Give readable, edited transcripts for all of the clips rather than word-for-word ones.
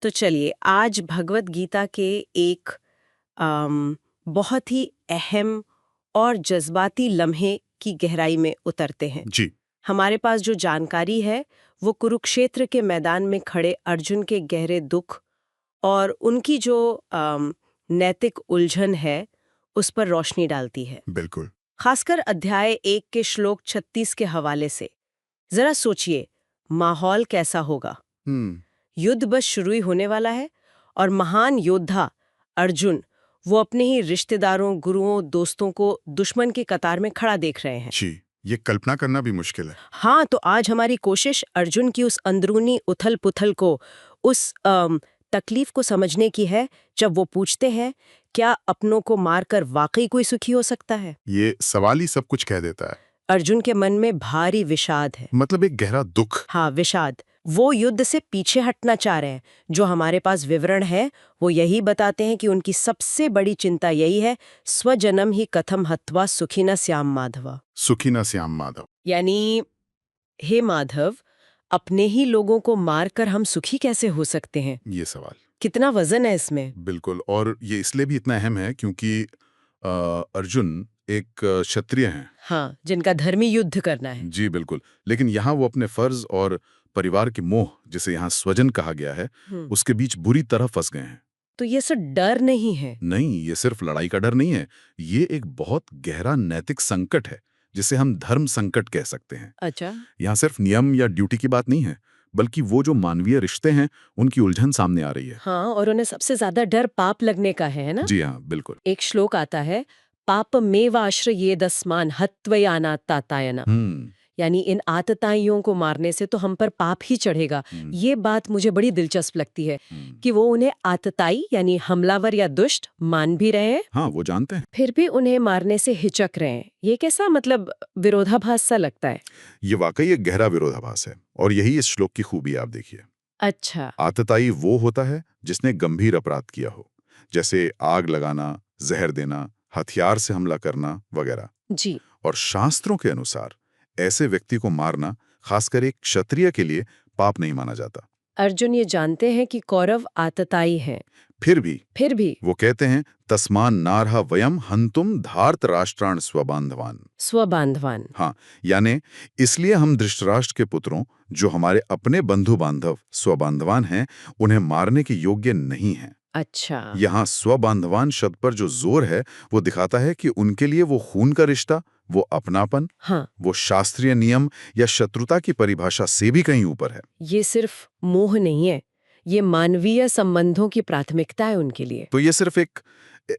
तो चलिए आज भगवत गीता के एक बहुत ही अहम और जज्बाती लम्हे की गहराई में उतरते हैं। जी। हमारे पास जो जानकारी है वो कुरुक्षेत्र के मैदान में खड़े अर्जुन के गहरे दुख और उनकी जो नैतिक उलझन है उस पर रोशनी डालती है। बिल्कुल। खासकर अध्याय 1 के श्लोक 36 के हवाले से जरा सोचिए, माहौल कैसा होगा। हम्म। युद्ध बस शुरू ही होने वाला है और महान योद्धा अर्जुन वो अपने ही रिश्तेदारों, गुरुओं, दोस्तों को दुश्मन की कतार में खड़ा देख रहे हैं। जी, ये कल्पना करना भी मुश्किल है। हाँ, तो आज हमारी कोशिश अर्जुन की उस अंदरूनी उथल-पुथल को, उस तकलीफ को समझने की है जब वो पूछते हैं, क्या अपनों को मारकर वाकई कोई सुखी हो सकता है? ये सवाल ही सब कुछ कह देता है। अर्जुन के मन में भारी विषाद है। मतलब एक गहरा दुख। हाँ, विषाद। वो युद्ध से पीछे हटना चाह रहे हैं। जो हमारे पास विवरण है वो यही बताते हैं कि उनकी सबसे बड़ी चिंता यही है, स्वजनम ही कथम हत्वा सुखिना श्याम माधवा। सुखी न श्याम माधव। यानी हे माधव, अपने ही लोगों को मारकर हम सुखी कैसे हो सकते हैं? ये सवाल कितना वजन है इसमें। बिल्कुल। और ये इसलिए भी इतना अहम है क्योंकि अर्जुन एक क्षत्रिय हैं। हाँ, जिनका धर्मी युद्ध करना है। जी बिल्कुल। लेकिन यहाँ वो अपने फर्ज और परिवार की मोह, जिसे यहाँ स्वजन कहा गया है, उसके बीच बुरी तरह फंस गए हैं। तो ये सब डर नहीं है। नहीं, ये सिर्फ लड़ाई का डर नहीं है। ये एक बहुत गहरा नैतिक संकट है, जिसे हम धर्म संकट कह सकते हैं। अच्छा। यहाँ सिर्फ नियम या ड्यूटी की बात नहीं है, बल्कि वो जो मानवीय रिश्ते हैं, उनकी उलझन सामने आ रही है। हाँ, और उन्हें सबसे ज्यादा डर पाप लगने का है ना? जी हाँ, बिल्कुल। एक श्लोक आता है, पाप मेवाश्रयेदस्मान् हत्वयानात्तातायना। हम्म। यानी इन आतताइयों को मारने से तो हम पर पाप ही चढ़ेगा। हम्म। ये बात मुझे बड़ी दिलचस्प लगती है हम्म। कि वो उन्हें आतताई यानी हमलावर या दुष्ट मान भी रहे हैं, हाँ, वो जानते हैं। फिर भी उन्हें मारने से हिचक रहे हैं। ये कैसा मतलब विरोधाभास सा लगता है। ये वाकई एक गहरा विरोधाभास है, और यही इस श्लोक की खूबी है। आप देखिए, अच्छा। आतताई वो होता है जिसने गंभीर अपराध किया हो, जैसे आग लगाना, जहर देना, हथियार से हमला करना वगैरह। जी। और शास्त्रों के अनुसार ऐसे व्यक्ति को मारना, खासकर एक क्षत्रिय के लिए, पाप नहीं माना जाता। अर्जुन ये जानते हैं कि कौरव आतताई हैं। फिर भी वो कहते हैं, तस्मान नारहा वयम हंतुम धार्त राष्ट्राण स्वबांधवान। स्वबांधवान। हाँ, यानी इसलिए हम धृतराष्ट्र के पुत्रों, जो हमारे अपने बंधु बांधव स्वबांधवान हैं, उन्हें मारने के योग्य नहीं हैं। अच्छा। यहाँ स्वबांधवान शब्द पर जो जोर है, वो दिखाता है कि उनके लिए वो खून का रिश्ता, वो अपनापन, हाँ, वो शास्त्रीय नियम या शत्रुता की परिभाषा से भी कहीं ऊपर है। ये सिर्फ मोह नहीं है, ये मानवीय संबंधों की प्राथमिकता है उनके लिए। तो ये सिर्फ एक ए,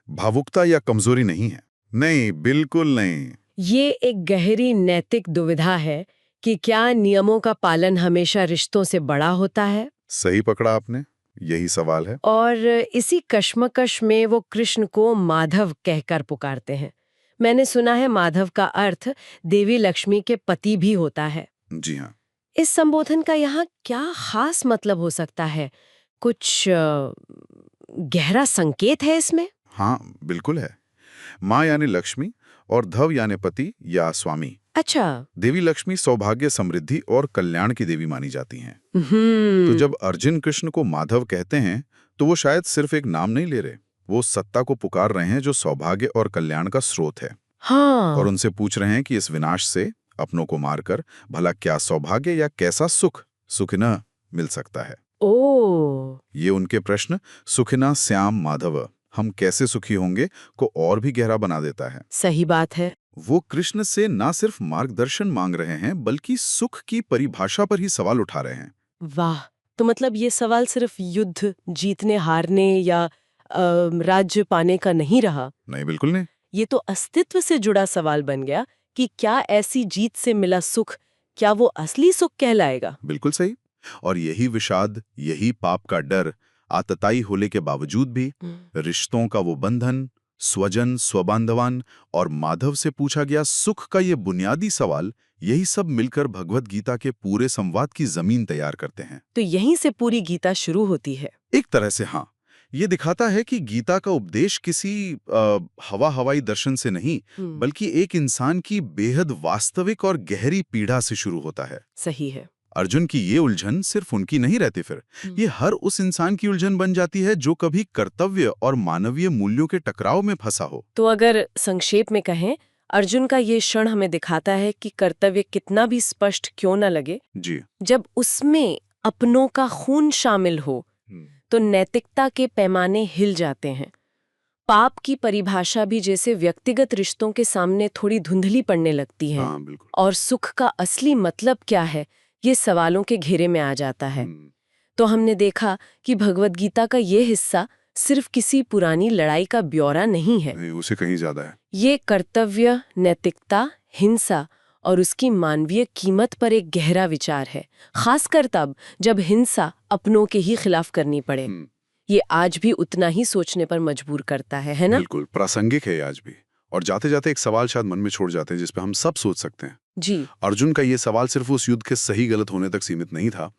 भावुकता या कमजोरी नहीं है। नहीं, बिल्कुल नहीं। ये एक गहरी नैतिक दुविधा है कि क्या नियमों का पालन हमेशा रिश्तों से बड़ा होता है। सही पकड़ा आपने, यही सवाल है। और इसी कश्मकश में वो कृष्ण को माधव कहकर पुकारते हैं। मैंने सुना है माधव का अर्थ देवी लक्ष्मी के पति भी होता है। जी हाँ। इस संबोधन का यहाँ क्या खास मतलब हो सकता है? कुछ गहरा संकेत है इसमें? हाँ, बिल्कुल है। माँ यानी लक्ष्मी और धव यानी पति या स्वामी। अच्छा। देवी लक्ष्मी सौभाग्य, समृद्धि और कल्याण की देवी मानी जाती हैं। तो हम्म। जब अर्जुन कृष्ण को माधव कहते हैं, तो वो शायद सिर्फ एक नाम नहीं ले रहे, वो सत्ता को पुकार रहे हैं जो सौभाग्य और कल्याण का स्रोत है। और हाँ। उनसे पूछ रहे हैं कि इस विनाश से अपनों को मारकर भला क्या सौभाग्य या कैसा सुखिना मिल सकता है। ओ। ये उनके प्रश्न, सुखिना श्याम माधव, हम कैसे सुखी होंगे, को और भी गहरा बना देता है। सही बात है। वो कृष्ण से ना सिर्फ मार्गदर्शन मांग रहे हैं, बल्कि सुख की परिभाषा पर ही सवाल उठा रहे हैं। वाह। तो मतलब ये सवाल सिर्फ युद्ध जीतने हारने या राज्य पाने का नहीं रहा। नहीं, बिल्कुल नहीं। ये तो अस्तित्व से जुड़ा सवाल बन गया कि क्या ऐसी जीत से मिला सुख, क्या वो असली सुख कहलाएगा। बिल्कुल सही। और यही विषाद, यही पाप का डर, आतताई होने के बावजूद भी रिश्तों का वो बंधन, स्वजन, स्वबांधवान और माधव से पूछा गया सुख का ये बुनियादी सवाल, यही सब मिलकर भगवत गीता के पूरे संवाद की जमीन तैयार करते हैं। तो यहीं से पूरी गीता शुरू होती है। एक तरह से हाँ, ये दिखाता है कि गीता का उपदेश किसी हवाई दर्शन से नहीं, बल्कि एक इंसान की बेहद वास्तविक और गहरी पीड़ा से शुरू होता है। सही है। अर्जुन की ये उलझन सिर्फ उनकी नहीं रहती, फिर ये हर उस इंसान की उलझन बन जाती है जो कभी कर्तव्य और मानवीय मूल्यों के टकराव में फंसा हो। तो अगर संक्षेप में कहें, अर्जुन का ये क्षण हमें दिखाता है कि कर्तव्य कितना भी स्पष्ट क्यों न लगे, जी। जब उसमें अपनों का खून शामिल हो तो नैतिकता के पैमाने हिल जाते हैं। पाप की परिभाषा भी जैसे व्यक्तिगत रिश्तों के सामने थोड़ी धुंधली पड़ने लगती है। हाँ, बिल्कुल। और सुख का असली मतलब क्या है, ये सवालों के घेरे में आ जाता है। तो हमने देखा कि भगवद गीता का ये हिस्सा सिर्फ किसी पुरानी लड़ाई का ब्यौरा नहीं है। नहीं, उसे कहीं ज्यादा है। ये कर्तव्य, नैतिकता, हिंसा और उसकी मानवीय कीमत पर एक गहरा विचार है, खासकर तब जब हिंसा अपनों के ही खिलाफ करनी पड़े। ये आज भी उतना ही सोचने पर मजबूर करता है ना? बिल्कुल प्रासंगिक है ये आज भी। और जाते जाते एक सवाल शायद मन में छोड़ जाते हैं जिस पे हम सब सोच सकते हैं। जी। अर्जुन का ये सवाल सिर्फ उस युद्ध के सही गलत होने तक सीमित नहीं था।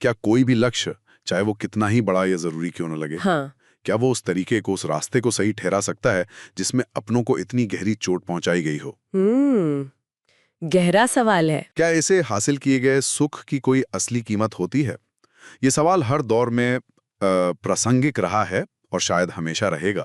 क्या कोई भी लक्ष्य, चाहे वो कितना ही बड़ा या जरूरी क्यों न लगे, हाँ। क्या वो उस तरीके को, उस रास्ते को सही ठहरा सकता है जिसमें अपनों को इतनी गहरी चोट पहुंचाई गई हो? गहरा सवाल है। क्या इसे हासिल किए गए सुख की कोई असली कीमत होती है? ये सवाल हर दौर में प्रासंगिक रहा है और शायद हमेशा रहेगा।